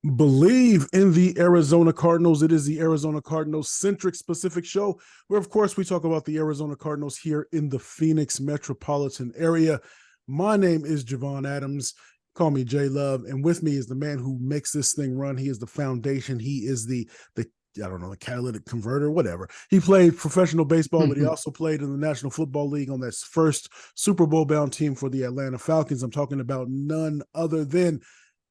Bleav in the Arizona Cardinals. It is the Arizona Cardinals centric specific show where, of course, we talk about the Arizona Cardinals here in the Phoenix metropolitan area. My name is Javon Adams. Call me J Love. And with me is the man who makes this thing run. He is the foundation. He is the I don't know, the catalytic converter, whatever. He played professional baseball, but he also played in the National Football League on that first Super Bowl bound team for the Atlanta Falcons. I'm talking about none other than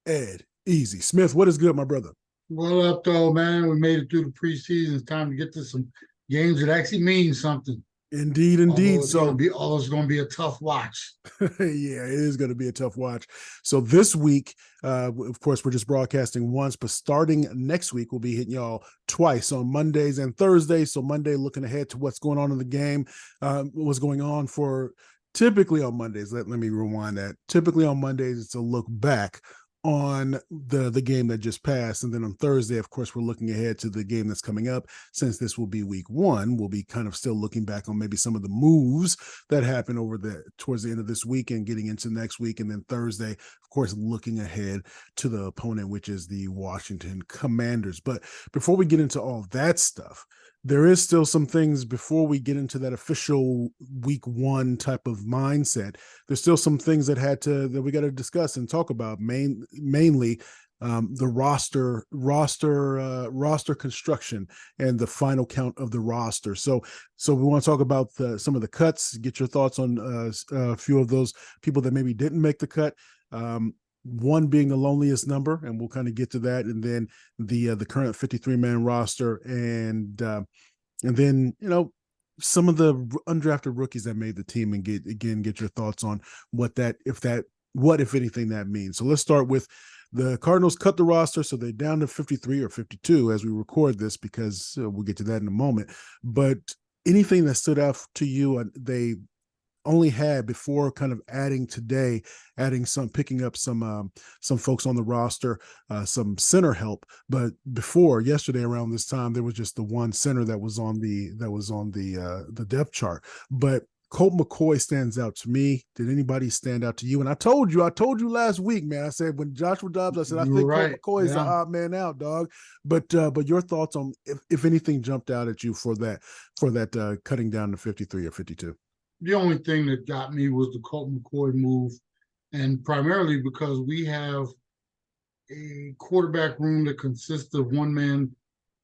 Ed Easy Smith. What is good, my brother? What up, though, man? We made it through the preseason. It's time to get to some games that actually mean something. Indeed. Although So it's going to be a tough watch. yeah, it is going to be a tough watch. So this week, of course, we're just broadcasting once, but starting next week, we'll be hitting y'all twice on Mondays and Thursdays. So Monday, looking ahead to what's going on in the game, what's going on for typically on Mondays. Let me rewind that. Typically on Mondays, it's a look back on the game that just passed. And then on Thursday, of course, we're looking ahead to the game that's coming up. Since this will be week one, we'll be kind of still looking back on maybe some of the moves that happened towards the end of this week and getting into next week. And then Thursday, of course, looking ahead to the opponent, which is the Washington Commanders. But before we get into all that stuff, there is still some things before we get into that official week one type of mindset. There's still some things that we got to discuss and talk about. Mainly the roster construction and the final count of the roster. So we want to talk about some of the cuts. Get your thoughts on a few of those people that maybe didn't make the cut. One being the loneliest number, and we'll kind of get to that, and then the current 53-man roster, and then some of the undrafted rookies that made the team, and get your thoughts on what if anything that means. So let's start with the Cardinals cut the roster, so they're down to 53 or 52 as we record this, because we'll get to that in a moment. But anything that stood out to you, they only had before kind of picking up some folks on the roster, some center help. But before yesterday around this time, there was just the one center that was on the depth chart. But Colt McCoy stands out to me. Did anybody stand out to you? And I told you last week, man. I said when Joshua Dobbs, I said I think right. Colt McCoy is the odd man out, dog. But your thoughts on if anything jumped out at you for that cutting down to 53 or 52? The only thing that got me was the Colt McCoy move, and primarily because we have a quarterback room that consists of one man,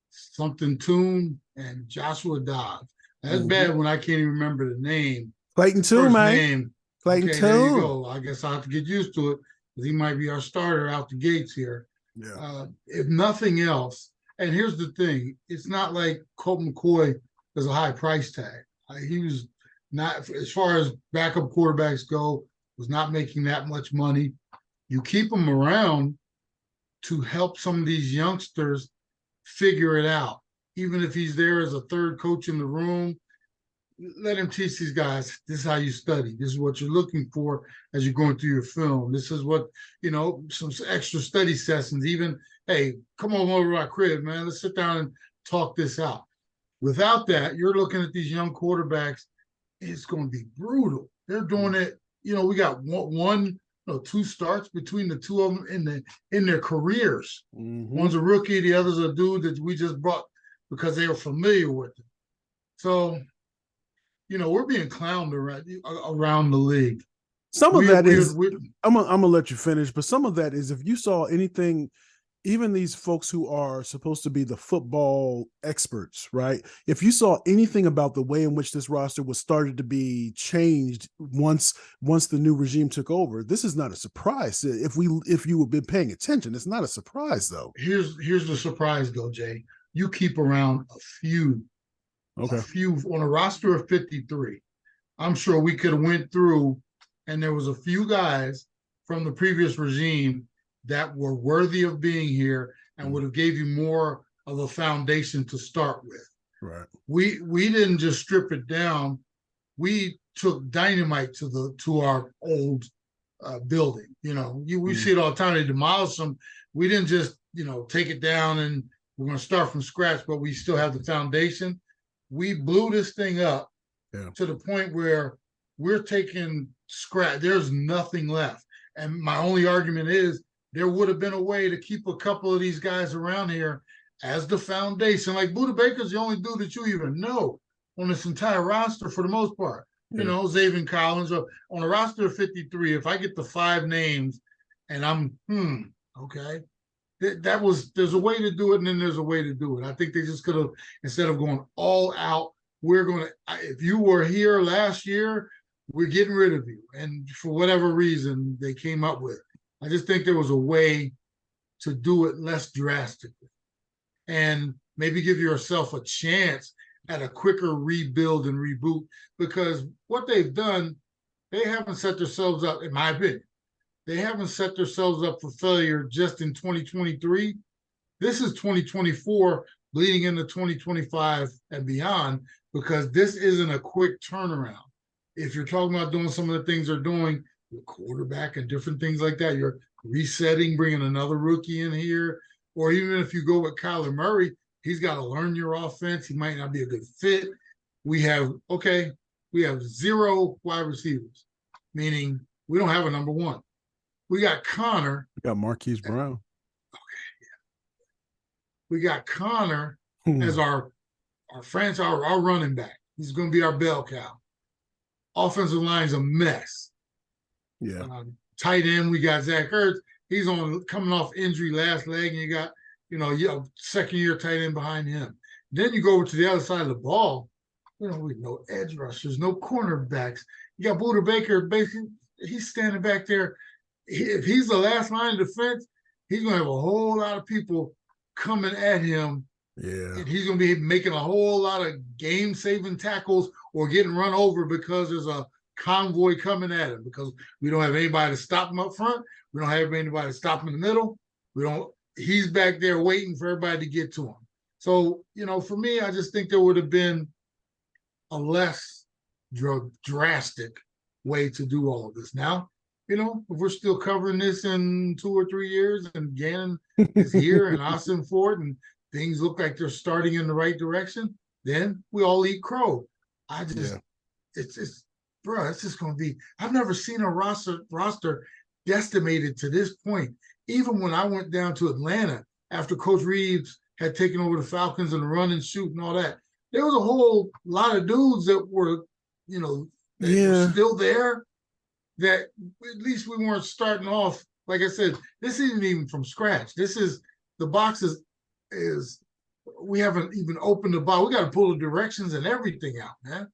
something Tune, and Joshua Dobbs. That's bad when I can't even remember the name. Clayton Tune, man. Clayton Tune. There you go. I guess I'll have to get used to it, because he might be our starter out the gates here. Yeah. If nothing else, and here's the thing, it's not like Colt McCoy is a high price tag. He was not, as far as backup quarterbacks go, was not making that much money. You keep him around to help some of these youngsters figure it out. Even if he's there as a third coach in the room, let him teach these guys, this is how you study. This is what you're looking for as you're going through your film. This is what, some extra study sessions. Even, hey, come on over to my crib, man. Let's sit down and talk this out. Without that, you're looking at these young quarterbacks, it's going to be brutal. They're doing it. We got two starts between the two of them in their careers. Mm-hmm. One's a rookie, the other's a dude that we just brought because they were familiar with him. So, we're being clowned around the league. Some of that is, I'm gonna let you finish, but some of that is, if you saw anything, even these folks who are supposed to be the football experts, right? If you saw anything about the way in which this roster was started to be changed once the new regime took over, this is not a surprise. If you have been paying attention, it's not a surprise, though. Here's the surprise, though, Jay. You keep around a few on a roster of 53. I'm sure we could have went through, and there was a few guys from the previous regime that were worthy of being here and would have gave you more of a foundation to start with. Right. We didn't just strip it down. We took dynamite to our old building. We see it all the time. They demolish them. We didn't just take it down and we're going to start from scratch, but we still have the foundation. We blew this thing up to the point where we're taking scratch. There's nothing left. And my only argument is there would have been a way to keep a couple of these guys around here as the foundation. Like Buda Baker's the only dude that you even know on this entire roster for the most part. Yeah. You know, Zaven Collins, on a roster of 53, if I get the 5 names and I'm, okay. There's a way to do it, and then there's a way to do it. I think they just could have, instead of going all out, if you were here last year, we're getting rid of you. And for whatever reason they came up with, I just think there was a way to do it less drastically and maybe give yourself a chance at a quicker rebuild and reboot, because what they've done, they haven't set themselves up, in my opinion, they haven't set themselves up for failure just in 2023. This is 2024 bleeding into 2025 and beyond, because this isn't a quick turnaround. If you're talking about doing some of the things they're doing, your quarterback and different things like that, you're resetting, bringing another rookie in here, or even if you go with Kyler Murray, he's got to learn your offense. He might not be a good fit. We have 0 wide receivers, meaning we don't have a number one. We got Connor. We got Marquise Brown. Okay, yeah. We got Connor as our franchise, our running back. He's going to be our bell cow. Offensive line's a mess. Yeah. Tight end, we got Zach Ertz. He's coming off injury last leg, and you got, second-year tight end behind him. Then you go over to the other side of the ball. With no edge rushers, no cornerbacks. You got Buda Baker. Basically, he's standing back there. If he's the last line of defense, he's going to have a whole lot of people coming at him. Yeah. And he's going to be making a whole lot of game-saving tackles or getting run over because there's a convoy coming at him, because we don't have anybody to stop him up front. We don't have anybody to stop him in the middle. He's back there waiting for everybody to get to him. So, for me, I just think there would have been a less drastic way to do all of this. Now, if we're still covering this in 2 or 3 years and Gannon is here and Austin Ford and things look like they're starting in the right direction, then we all eat crow. It's just going to be, I've never seen a roster decimated to this point. Even when I went down to Atlanta after Coach Reeves had taken over the Falcons and the run and shoot and all that, there was a whole lot of dudes that were, were still there, that at least we weren't starting off. Like I said, this isn't even from scratch. This is, the box is we haven't even opened the box. We got to pull the directions and everything out, man.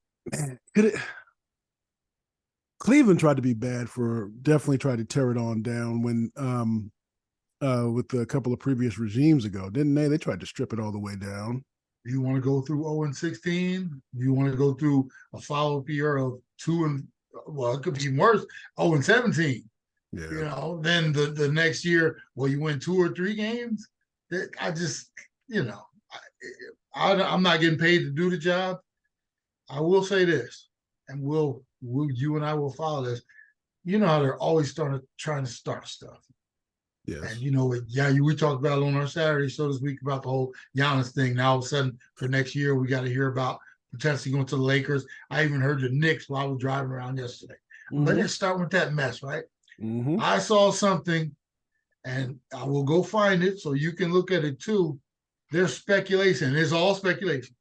Cleveland tried to be bad definitely tried to tear it on down when with a couple of previous regimes ago, didn't they? They tried to strip it all the way down. Do you want to go through 0-16? Do you want to go through a follow-up year of 2 and, well, it could be worse, 0-17? Yeah. Then the next year, you win 2 or 3 games. I just, I'm not getting paid to do the job. I will say this, and you and I will follow this. You know how they're always trying to start stuff. Yes. And we talked about it on our Saturday show this week about the whole Giannis thing. Now all of a sudden for next year, we got to hear about potentially going to the Lakers. I even heard the Knicks while I was driving around yesterday. Mm-hmm. But let's start with that mess, right? Mm-hmm. I saw something, and I will go find it so you can look at it too. There's speculation. It's all speculation.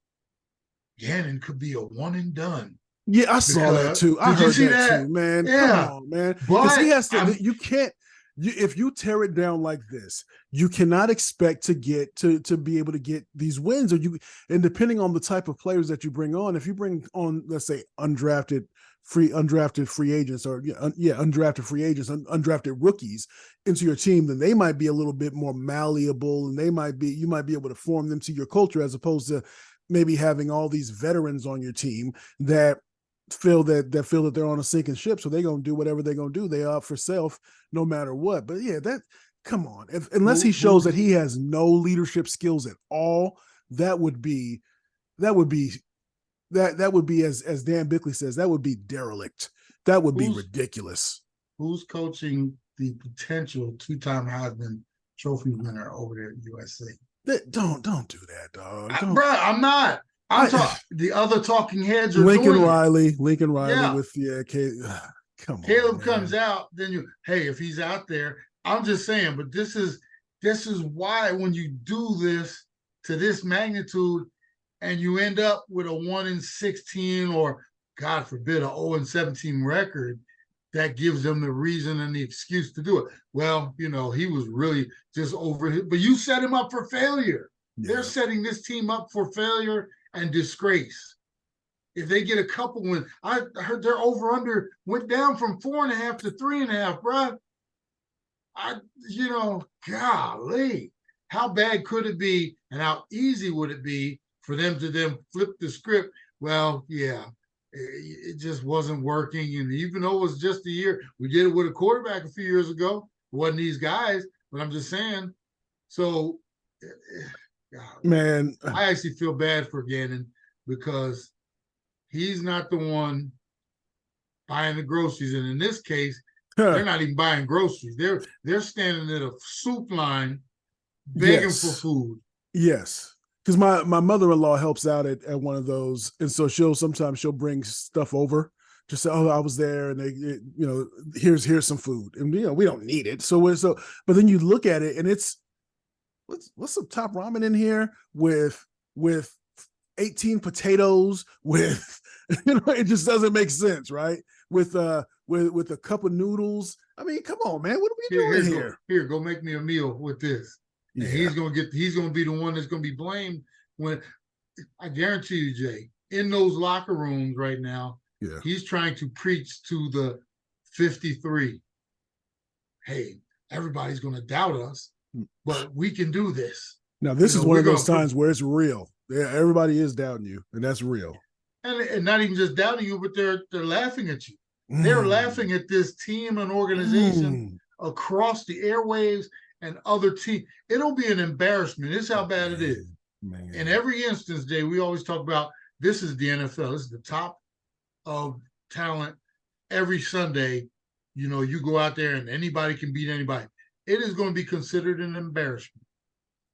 Gannon could be a one and done. Yeah, I saw that too. I heard that too, man. Yeah. Come on, man. But he has to. You can't. If you tear it down like this, you cannot expect to get to be able to get these wins. And depending on the type of players that you bring on, if you bring on, let's say, undrafted free agents, or undrafted free agents, undrafted rookies into your team, then they might be a little bit more malleable, and you might be able to form them to your culture, as opposed to maybe having all these veterans on your team that feel that they're on a sinking ship, so they're gonna do whatever they're gonna do. They are up for self no matter what. But yeah, come on. Unless he shows that he has no leadership skills at all, that would be as Dan Bickley says, that would be derelict. That would be ridiculous. Who's coaching the potential 2-time Heisman Trophy winner over there at USC? Don't do that, dog. I'm not. The other talking heads are Lincoln Riley with Caleb come on. Caleb comes out, then if he's out there, I'm just saying, but this is why when you do this to this magnitude and you end up with a 1-16 or God forbid a 0-17 record, that gives them the reason and the excuse to do it. Well, he was really just over it, but you set him up for failure. Yeah. They're setting this team up for failure and disgrace. If they get a couple wins, I heard their over under went down from 4.5 to 3.5, bro. Golly, how bad could it be, and how easy would it be for them to then flip the script? Well, yeah, it just wasn't working. And even though it was just a year, we did it with a quarterback a few years ago. It wasn't these guys, but I'm just saying. So, man, I actually feel bad for Gannon because he's not the one buying the groceries. And in this case, they're not even buying groceries. They're standing at a soup line begging for food. Yes. Because my mother-in-law helps out at one of those. And so sometimes she'll bring stuff over. Just say, oh, I was there, and here's some food. And we don't need it. But then you look at it and it's what's some top ramen in here with 18 potatoes with it just doesn't make sense, right? With a cup of noodles. I mean, come on, man. What are we doing here? Go make me a meal with this. Yeah. And he's gonna be the one that's gonna be blamed when I guarantee you, Jay, in those locker rooms right now, he's trying to preach to the 53. Hey, everybody's gonna doubt us, but we can do this. Now, this is one of those times where it's real. Yeah, everybody is doubting you, and that's real. And not even just doubting you, but they're laughing at you. They're laughing at this team and organization across the airwaves and other teams. It'll be an embarrassment. This is how bad it is. Man. In every instance, Jay, we always talk about this is the NFL. This is the top of talent. Every Sunday, you go out there and anybody can beat anybody. It is going to be considered an embarrassment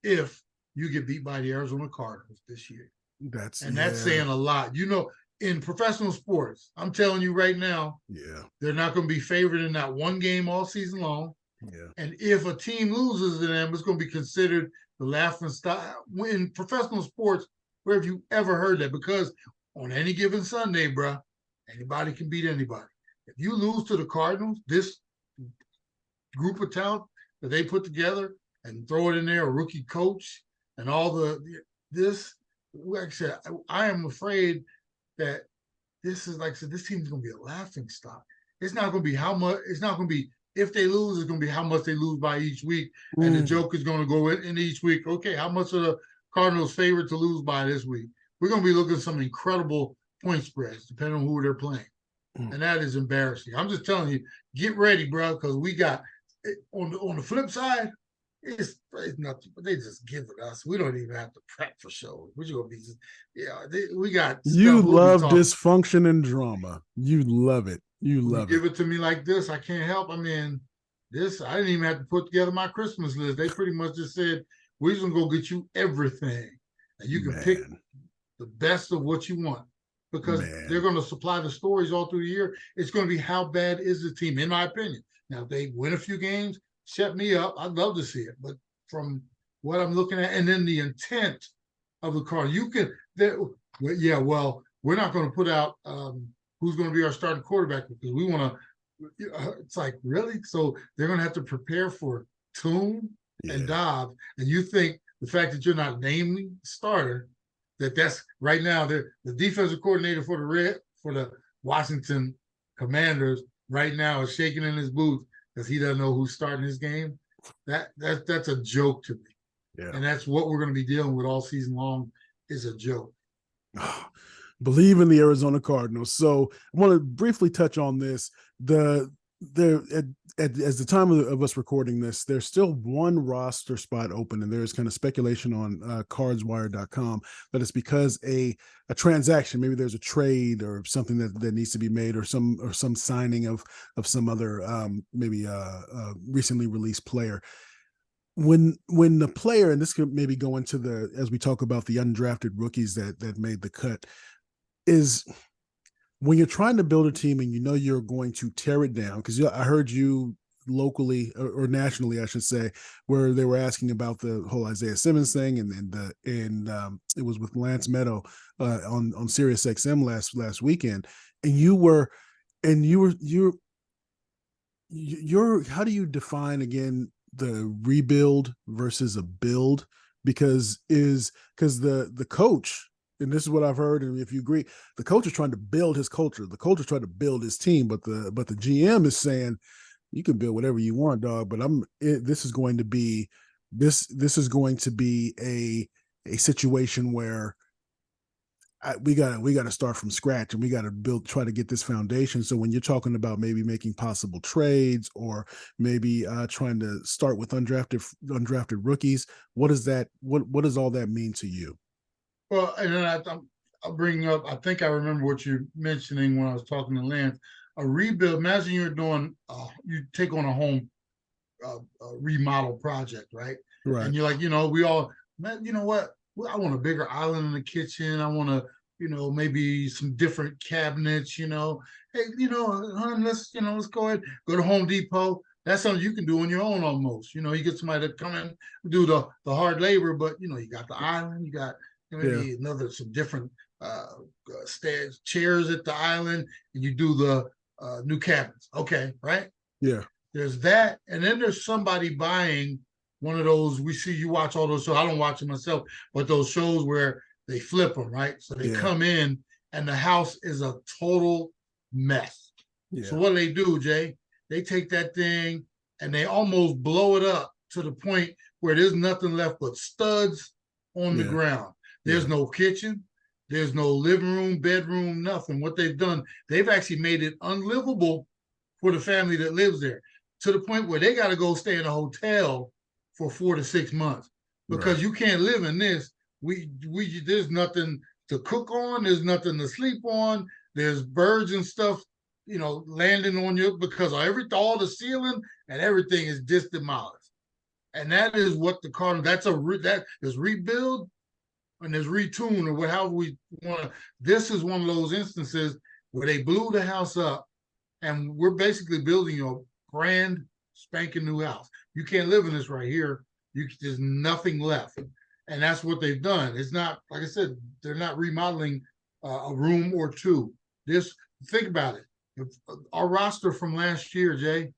if you get beat by the Arizona Cardinals this year. That's saying a lot. In professional sports, I'm telling you right now, they're not going to be favored in that one game all season long. Yeah. And if a team loses to them, it's going to be considered the laughing stock. In professional sports, where have you ever heard that? Because on any given Sunday, bro, anybody can beat anybody. If you lose to the Cardinals, this group of talent that they put together and throw it in there, a rookie coach and all this, like I said, I am afraid that this is, like I said, this team is going to be a laughing stock. It's not going to be how much. It's not going to be if they lose. It's going to be how much they lose by each week, and the joke is going to go in each week. Okay, how much are the Cardinals favored to lose by this week? We're going to be looking at some incredible point spreads depending on who they're playing, and that is embarrassing. I'm just telling you, get ready, bro, because we got on the flip side. It's nothing, but they just give it us. We don't even have to prep for shows. We're just gonna be, we got. You love dysfunction and drama. You love it. You love it. Give it to me like this. I can't help. I mean, this I didn't even have to put together my Christmas list. They pretty much just said we're just gonna go get you everything, and you can pick the best of what you want because they're gonna supply the stories all through the year. It's gonna be how bad is the team, in my opinion. Now, if they win a few games, shut me up. I'd love to see it. But from what I'm looking at, and then the intent of the car, we're not going to put out who's going to be our starting quarterback because we want to. It's like, really? So they're going to have to prepare for Toon and Dobbs. And you think the fact that you're not naming starter, that's right now, the defensive coordinator for the Washington Commanders right now is shaking in his boots because he doesn't know who's starting his game. That's a joke to me. Yeah. And that's what we're going to be dealing with all season long is a joke. Bleav in the Arizona Cardinals. So I want to briefly touch on this. As the time of us recording this, there's still one roster spot open, and there's kind of speculation on cardswire.com that it's because a transaction, maybe there's a trade or something that needs to be made, or some signing of some other maybe recently released player. When the player, and this could maybe go into as we talk about the undrafted rookies that made the cut, is when you're trying to build a team and you're going to tear it down, because I heard you locally or nationally, I should say, where they were asking about the whole Isaiah Simmons thing, and it was with Lance Meadow on Sirius XM last weekend, and you're how do you define again the rebuild versus a build? Because the coach, and this is what I've heard, and if you agree, the coach is trying to build his culture. The coach is trying to build his team, but the GM is saying you can build whatever you want, dog. But this is going to be a situation where we got to start from scratch, and we got to try to get this foundation. So when you're talking about maybe making possible trades or maybe trying to start with undrafted rookies, what does all that mean to you? Well, and then I'll bring up, I think I remember what you're mentioning when I was talking to Lance. A rebuild, imagine you're doing, you take on a home remodel project, right? Right. And you're like, we all, man, you know what? I want a bigger island in the kitchen. I want to, maybe some different cabinets, hey, hon, let's go ahead, go to Home Depot. That's something you can do on your own almost. You get somebody to come in, do the hard labor, but, you got the island, you got maybe some different stairs, chairs at the island, and you do the new cabinets. Okay, right? Yeah. There's that. And then there's somebody buying one of those. We see you watch all those shows. I don't watch them myself, but those shows where they flip them, right? So they come in and the house is a total mess. Yeah. So what do they do, Jay? They take that thing and they almost blow it up to the point where there's nothing left but studs on the ground. There's no kitchen. There's no living room, bedroom, nothing. What they've done, they've actually made it unlivable for the family that lives there, to the point where they got to go stay in a hotel for 4 to 6 months because you can't live in this. There's nothing to cook on. There's nothing to sleep on. There's birds and stuff, landing on you because all the ceiling and everything is just demolished. And that is what the Cardinals, that is rebuild and there's retune or however we want to. This is one of those instances where they blew the house up and we're basically building a brand spanking new house. You can't live in this right here. There's nothing left. And that's what they've done. It's not, like I said, they're not remodeling a room or two. Think about it. Our roster from last year, Jay,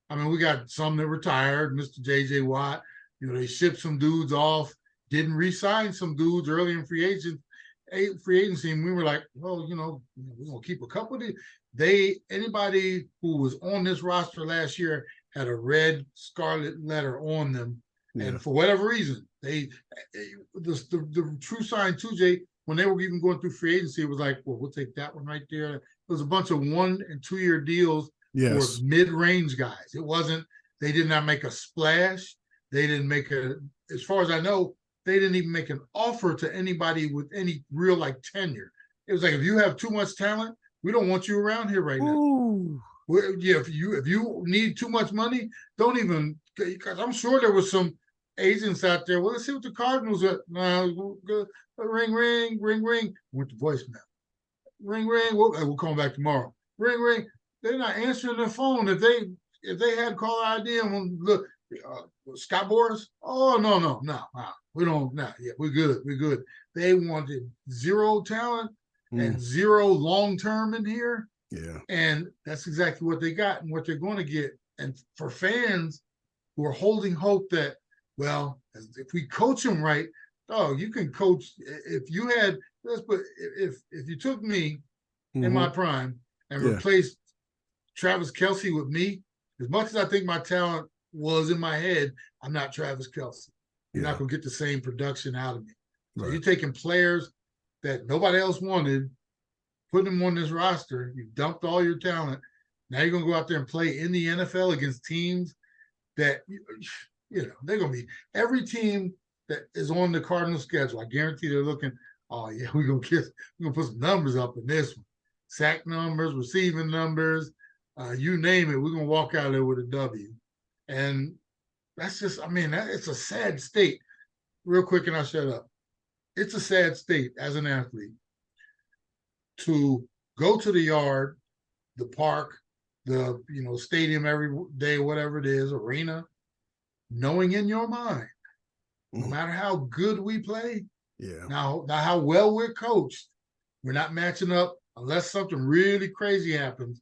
we got some that retired, Mr. J.J. Watt. They shipped some dudes off, didn't re-sign some dudes early in free agency. And we were like, well, we're going to keep a couple of these. Anybody who was on this roster last year had a red scarlet letter on them. Yeah. And for whatever reason, the true sign too, Jay, when they were even going through free agency, it was like, well, we'll take that one right there. It was a bunch of 1 and 2 year deals for mid-range guys. It wasn't, they did not make a splash. They didn't make as far as I know, they didn't even make an offer to anybody with any real tenure. It was like, if you have too much talent, we don't want you around here right now. Ooh. If you need too much money, don't even, because I'm sure there was some agents out there. Well, let's see what the Cardinals are. Ring, ring, ring, ring. Went to voicemail. Ring, ring. We'll come back tomorrow. Ring, ring. They're not answering their phone. If they had caller ID and look, Scott Boras. Oh no. We don't. No, yeah, we're good. They wanted zero talent and zero long term in here. Yeah. And that's exactly what they got and what they're going to get. And for fans who are holding hope that, well, if we coach them right, you can coach. If you had, if you took me in my prime and replaced Travis Kelce with me, as much as I think my talent was in my head, I'm not Travis Kelce. You're not going to get the same production out of me. So you're taking players that nobody else wanted, putting them on this roster. You dumped all your talent. Now you're going to go out there and play in the NFL against teams that, they're going to be every team that is on the Cardinals schedule. I guarantee they're looking, oh, yeah, we're going to put some numbers up in this one. Sack numbers, receiving numbers, you name it. We're going to walk out there with a W. And that's just, it's a sad state. Real quick, and I'll shut up. It's a sad state as an athlete to go to the yard, the park, the stadium every day, whatever it is, arena, knowing in your mind, no matter how good we play, now how well we're coached, we're not matching up unless something really crazy happens.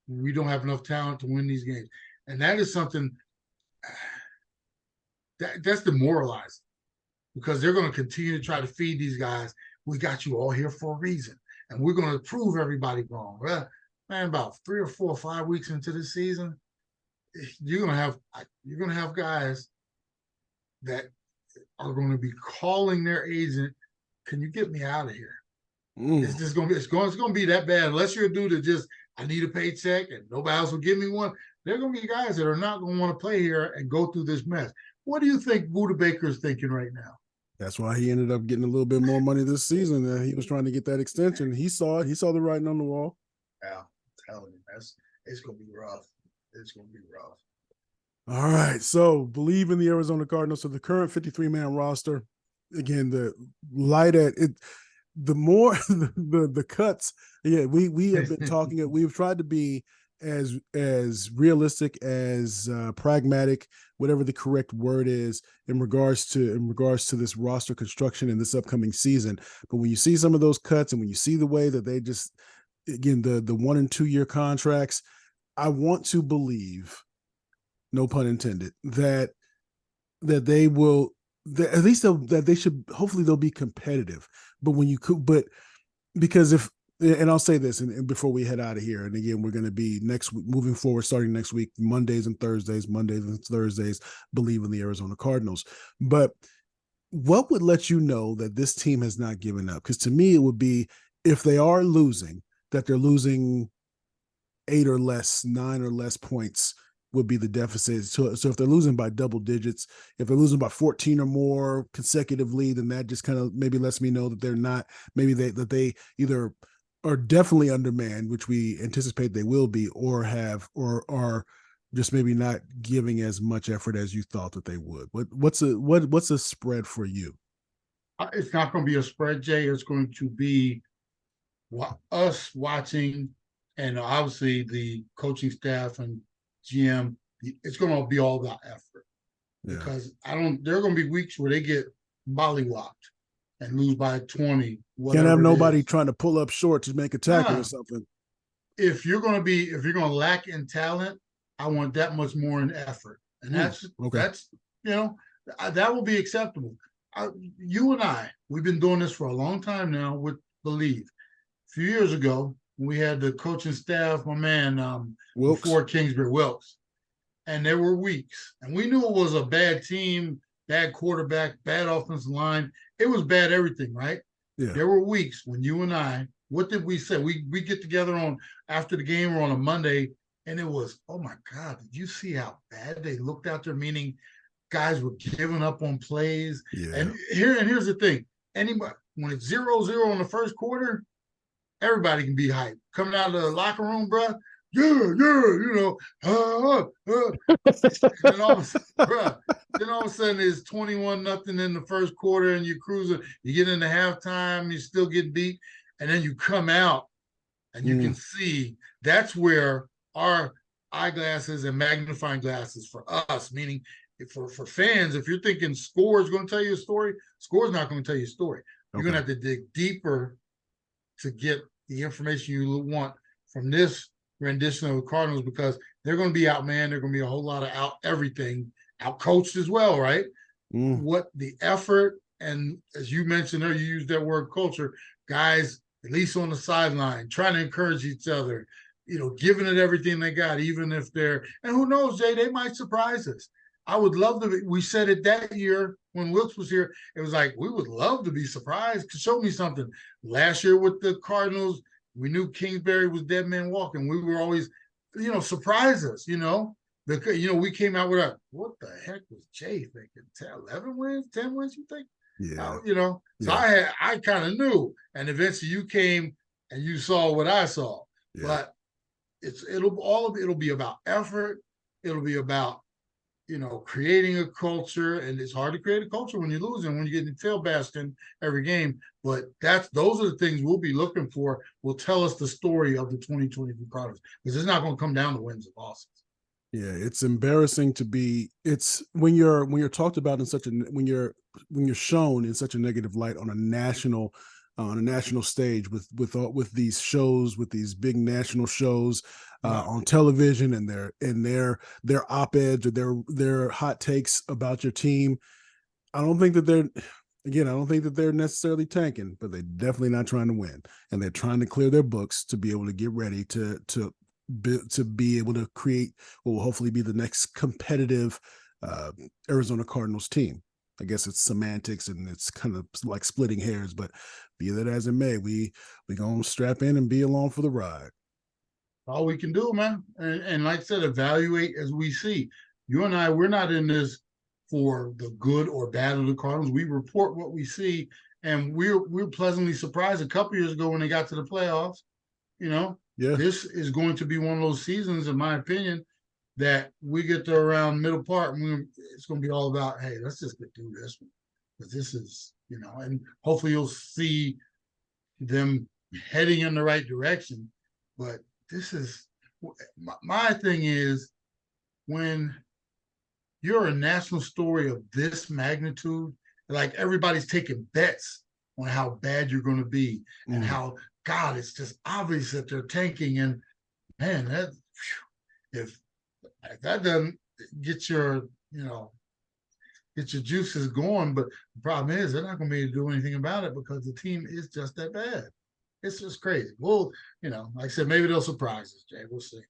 We don't have enough talent to win these games, and that is something that's demoralizing because they're going to continue to try to feed these guys. We got you all here for a reason, and we're going to prove everybody wrong. Well, man, about 3 or 4 or 5 weeks into the season, you're going to have guys that are going to be calling their agent, "Can you get me out of here?" It's just going to be that bad. Unless you're a dude that just, I need a paycheck and nobody else will give me one. There are going to be guys that are not going to want to play here and go through this mess. What do you think Buda Baker is thinking right now? That's why he ended up getting a little bit more money this season. He was trying to get that extension. He saw it. He saw the writing on the wall. Yeah, I'm telling you, it's going to be rough. It's going to be rough. All right. So Bleav in the Arizona Cardinals. So the current 53-man roster, again, the light at it, the more the cuts. Yeah, we have been talking. We've tried to be as realistic, as pragmatic, whatever the correct word is, in regards to this roster construction in this upcoming season. But when you see some of those cuts, and when you see the way that they just, again, the 1 and 2 year contracts, I want to believe, no pun intended, that they will, at least that they should, hopefully they'll be competitive. But when you could, but because if, and I'll say this, and before we head out of here, and again, we're going to be next week, moving forward, starting next week, Mondays and Thursdays, Bleav in the Arizona Cardinals. But what would let you know that this team has not given up? Because to me, it would be, if they are losing, that they're losing 8 or less, 9 or less points would be the deficit. So if they're losing by double digits, if they're losing by 14 or more consecutively, then that just kind of maybe lets me know that they're not, maybe that they either are definitely undermanned, which we anticipate they will be, or are just maybe not giving as much effort as you thought that they would. What's a spread for you? It's not going to be a spread, Jay. It's going to be us watching, and obviously the coaching staff and GM. It's going to be all about effort, because there are going to be weeks where they get mollywopped and lose by 20. Can't have nobody trying to pull up short to make a tackle or something. If you're going to lack in talent, I want that much more in effort, and that's that will be acceptable. You and I, we've been doing this for a long time now with Bleav. A few years ago, we had the coaching staff, my man, before Kingsbury, Wilkes, and there were weeks, and we knew it was a bad team, bad quarterback, bad offensive line. It was bad everything, right? Yeah. There were weeks when you and I, what did we say? We get together after the game or on a Monday, and it was, oh my God, did you see how bad they looked out there? Meaning guys were giving up on plays. Yeah. And here's the thing. Anybody, when it's 0-0 in the first quarter, everybody can be hyped. Coming out of the locker room, bro, and then all of a sudden it's 21-0 in the first quarter, and you're cruising. You get into halftime, you still get beat, and then you come out and you can see. That's where our eyeglasses and magnifying glasses for us, meaning for fans, if you're thinking score is going to tell you a story, score is not going to tell you a story. You're going to have to dig deeper to get the information you want from this rendition of the Cardinals, because they're going to be outmanned. They're going to be a whole lot of out-coached as well, right? What the effort, and as you mentioned there, you used that word culture, guys, at least on the sideline, trying to encourage each other, giving it everything they got, even if and who knows, Jay, they might surprise us. I would love to we said it that year when Wilkes was here. It was like, we would love to be surprised. Show me something. Last year with the Cardinals, we knew Kingsbury was dead man walking. We were always, surprise us, because, we came out with what the heck was Jay thinking? 11 wins, 10 wins, you think? Yeah. So I kind of knew. And eventually you came and you saw what I saw. Yeah. But it'll be about effort. It'll be about, creating a culture, and it's hard to create a culture when you're losing, when you're getting fail bashed in every game. But those are the things we'll be looking for. Will tell us the story of the 2022 Cardinals, because it's not going to come down to wins and losses. Yeah, it's embarrassing to be. It's when you're talked about in such a when you're shown in such a negative light on a national stage with these shows, with these big national shows on television, and their op-eds or their hot takes about your team. I don't think that they're necessarily tanking, but they're definitely not trying to win, and they're trying to clear their books to be able to get ready to be able to create what will hopefully be the next competitive Arizona Cardinals team. I guess it's semantics and it's kind of like splitting hairs, but be that as it may, we gonna strap in and be along for the ride. All we can do, man. And like I said, evaluate as we see. You and I, we're not in this for the good or bad of the Cardinals. We report what we see, and we're pleasantly surprised a couple years ago when they got to the playoffs. Yeah. This is going to be one of those seasons, in my opinion, that we get to around middle part, and it's going to be all about, hey, let's just get through this one, because this is, and hopefully you'll see them heading in the right direction. But this is my thing is, when you're a national story of this magnitude, like everybody's taking bets on how bad you're going to be and how, God, it's just obvious that they're tanking. And man, if that doesn't get your juices going, but the problem is they're not going to be able to do anything about it because the team is just that bad. It's just crazy. Well, like I said, maybe they'll surprise us, Jay. We'll see.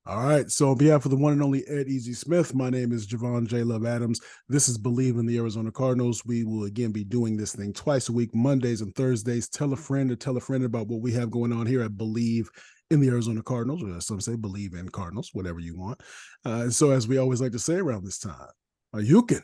All right. So on behalf of the one and only Ed Easy Smith, my name is Javon J. Love Adams. This is Bleav in the Arizona Cardinals. We will again be doing this thing twice a week, Mondays and Thursdays. Tell a friend about what we have going on here at Bleav in the Arizona Cardinals, or some say Bleav in Cardinals, whatever you want. And so as we always like to say around this time, you can